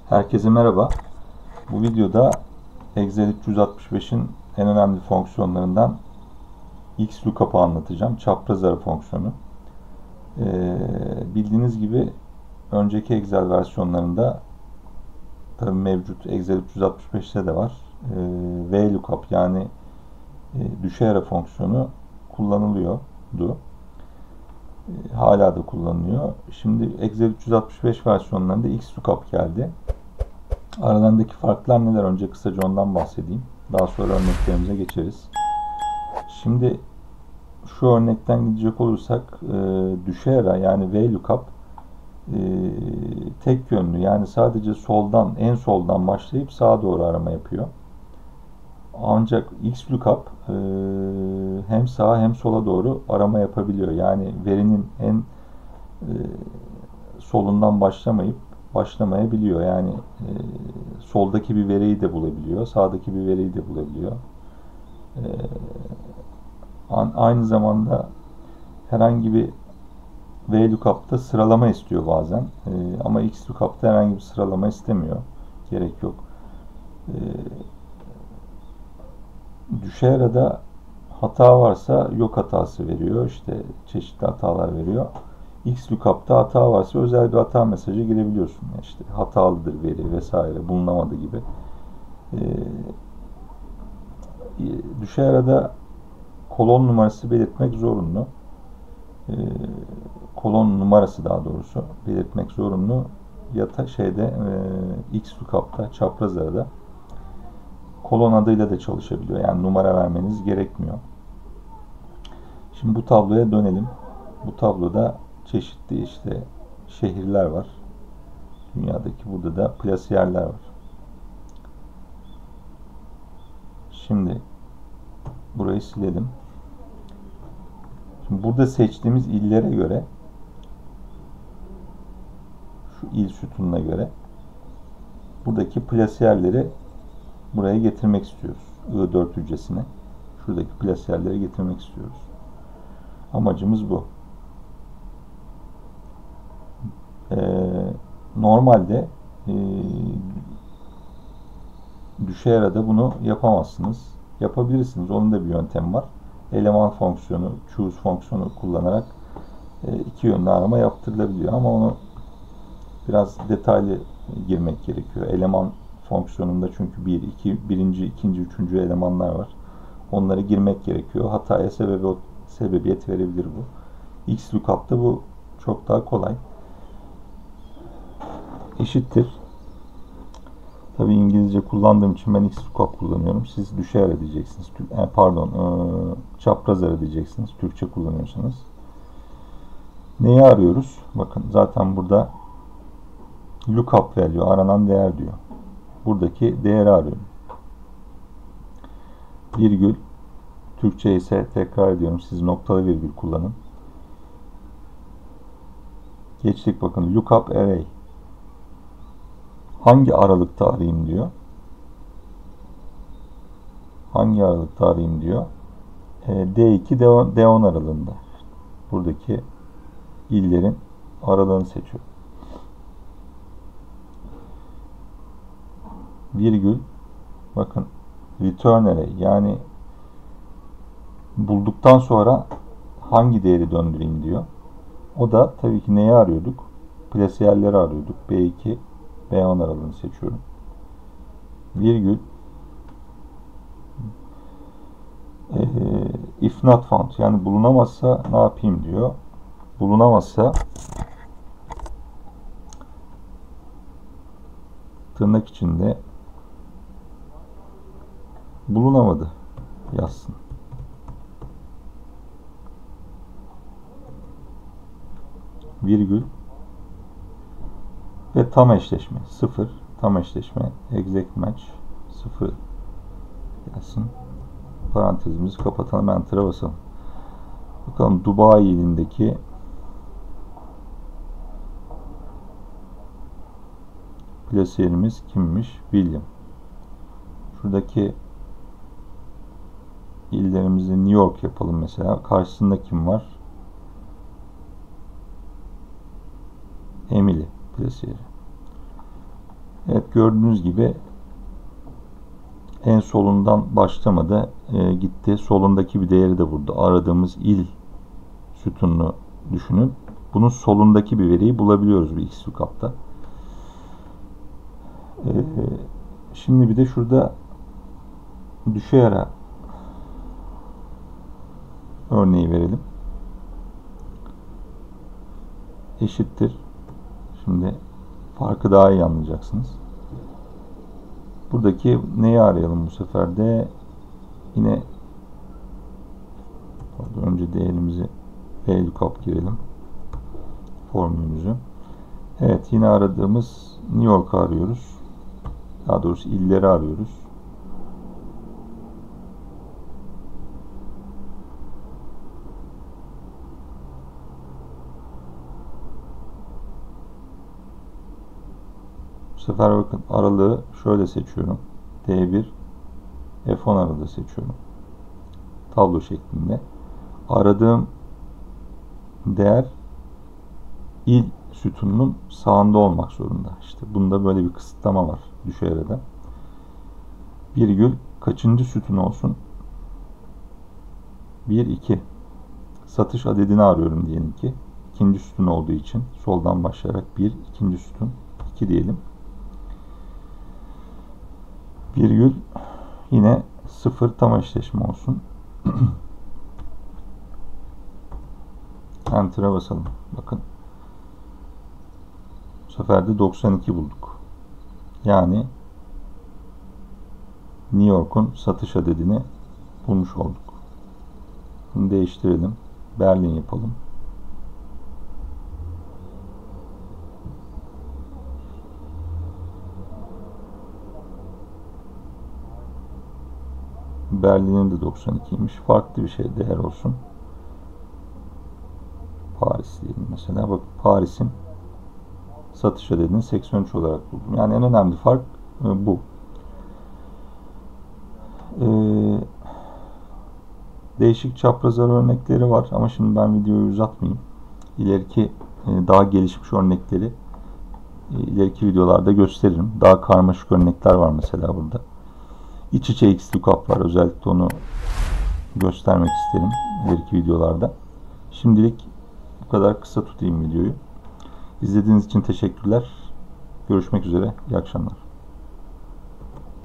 Herkese merhaba. Bu videoda Excel 365'in en önemli fonksiyonlarından XLOOKUP'ı anlatacağım. Çapraz ara fonksiyonu. Bildiğiniz gibi önceki Excel versiyonlarında tabii mevcut Excel 365'te de var. VLOOKUP yani düşey ara fonksiyonu kullanılıyordu. Hala da kullanılıyor. Şimdi Excel 365 versiyonlarında XLOOKUP geldi. Aralarındaki farklar neler? Önce kısaca ondan bahsedeyim. Daha sonra örneklerimize geçeriz. Şimdi şu örnekten gidecek olursak düşey ara yani VLOOKUP tek yönlü, yani sadece soldan, en soldan başlayıp sağa doğru arama yapıyor. Ancak XLOOKUP hem sağa hem sola doğru arama yapabiliyor. Yani verinin en solundan başlamayabiliyor. Yani soldaki bir veriyi de bulabiliyor, sağdaki bir veriyi de bulabiliyor. Aynı zamanda herhangi bir VLOOKUP'ta sıralama istiyor bazen. Ama XLOOKUP'ta herhangi bir sıralama istemiyor. Gerek yok. Düşey arada hata varsa yok hatası veriyor. İşte çeşitli hatalar veriyor. XLOOKUP'ta hata varsa özel bir hata mesajı girebiliyorsun. İşte hatalıdır veri vesaire, bulunamadı gibi. Düşey arada kolon numarası belirtmek zorunlu. Kolon numarası daha doğrusu belirtmek zorunlu. Ya da XLOOKUP'ta, çapraz arada kolon adıyla da çalışabiliyor. Yani numara vermeniz gerekmiyor. Şimdi bu tabloya dönelim. Bu tabloda çeşitli işte şehirler var. Dünyadaki, burada da plasiyerler var. Şimdi burayı silelim. Şimdi burada seçtiğimiz illere göre, şu il sütununa göre buradaki plasiyerleri buraya getirmek istiyoruz. I4 hücresine. Şuradaki plasiyerleri getirmek istiyoruz. Amacımız bu. Normalde düşey arada bunu yapamazsınız. Yapabilirsiniz. Onun da bir yöntemi var. Eleman fonksiyonu, choose fonksiyonu kullanarak iki yönlü arama yaptırılabiliyor. Ama onu biraz detaylı girmek gerekiyor. Eleman fonksiyonunda çünkü birinci, ikinci, üçüncü elemanlar var. Onları girmek gerekiyor. Hataya sebebiyet verebilir bu. XLOOKUP'ta bu çok daha kolay. Eşittir. Tabii İngilizce kullandığım için ben XLOOKUP kullanıyorum. Siz düşey ara diyeceksiniz. Çapraz ara diyeceksiniz. Türkçe kullanıyorsanız. Neyi arıyoruz? Bakın zaten burada lookup value, aranan değer diyor. Buradaki değeri arıyorum. Virgül, Türkçe ise tekrar ediyorum, siz noktalı virgül kullanın. Geçtik, bakın lookup array. Hangi aralıkta arayayım diyor. Hangi aralıkta arayayım diyor. D2 D10 aralığında. Buradaki illerin aralığını seçiyorum. Virgül, bakın return array, yani bulduktan sonra hangi değeri döndüreyim diyor. O da tabii ki neyi arıyorduk? Plasiyerleri arıyorduk. B2 B10 aralığını seçiyorum. Virgül, if not found, yani bulunamazsa ne yapayım diyor. Bulunamazsa tırnak içinde bulunamadı yazsın. Virgül ve tam eşleşme 0, tam eşleşme exact match 0 gelsin. Parantezimizi kapatalım, enter'a basalım. Bakalım Dubai ilindeki plasiyerimiz kimmiş? William. Şuradaki illerimizi New York yapalım mesela. Karşısında kim var? Emily plasiyeri. Evet, gördüğünüz gibi en solundan başlamadı. Gitti. Solundaki bir değeri de vurdu. Aradığımız il sütununu düşünün. Bunun solundaki bir veriyi bulabiliyoruz bir XLOOKUP'ta. Şimdi bir de şurada düşey ara örneği verelim. Eşittir. Şimdi farkı daha iyi anlayacaksınız. Buradaki neyi arayalım bu sefer de? Yine önce değerimizi VLOOKUP girelim. Formülümüzü. Evet, yine aradığımız New York'u arıyoruz. Daha doğrusu illeri arıyoruz. Bu sefer bakın aralığı şöyle seçiyorum. D1 F10 aralığı seçiyorum. Tablo şeklinde. Aradığım değer il sütununun sağında olmak zorunda. İşte bunda böyle bir kısıtlama var düşey arada. Virgül kaçıncı sütun olsun? 1, 2. Satış adedini arıyorum diyelim ki. İkinci sütun olduğu için soldan başlayarak 1, ikinci sütun 2 diyelim. Virgül yine 0 tam eşleşme olsun. Enter'a basalım. Bakın. Bu sefer de 92 bulduk. Yani New York'un satış adedini bulmuş olduk. Bunu değiştirelim. Berlin yapalım. Berlin'in de 92'ymiş. Farklı bir şey değer olsun. Paris diyelim mesela. Bak, Paris'in satış adedini 83 olarak buldum. Yani en önemli fark bu. Değişik çaprazlar örnekleri var ama şimdi ben videoyu uzatmayayım. İleriki daha gelişmiş örnekleri ileriki videolarda gösteririm. Daha karmaşık örnekler var mesela burada. İç içe XLOOKUP var. Özellikle onu göstermek isterim ileriki videolarda. Şimdilik bu kadar, kısa tutayım videoyu. İzlediğiniz için teşekkürler. Görüşmek üzere. İyi akşamlar.